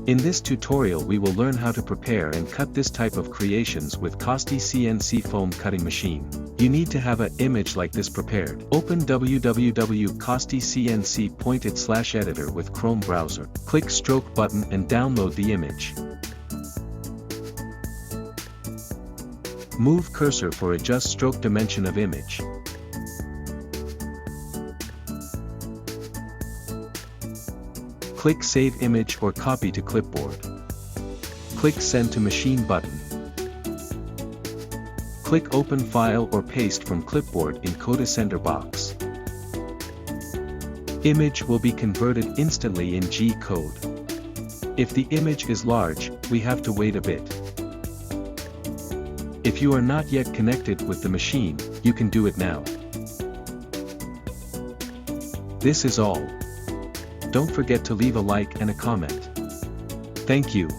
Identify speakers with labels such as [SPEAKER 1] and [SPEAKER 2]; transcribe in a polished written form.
[SPEAKER 1] In this tutorial we will learn how to prepare and cut this type of creations with costycnc foam cutting machine. You need to have an image like this prepared. Open www.costycnc.editor with Chrome browser. Click stroke button and download the image. Move cursor for adjust stroke dimension of image. Click Save Image or Copy to Clipboard. Click Send to Machine button. Click Open File or Paste from Clipboard in Coda Center box. Image will be converted instantly in G-code. If the image is large, we have to wait a bit. If you are not yet connected with the machine, you can do it now. This is all. Don't forget to leave a like and a comment. Thank you.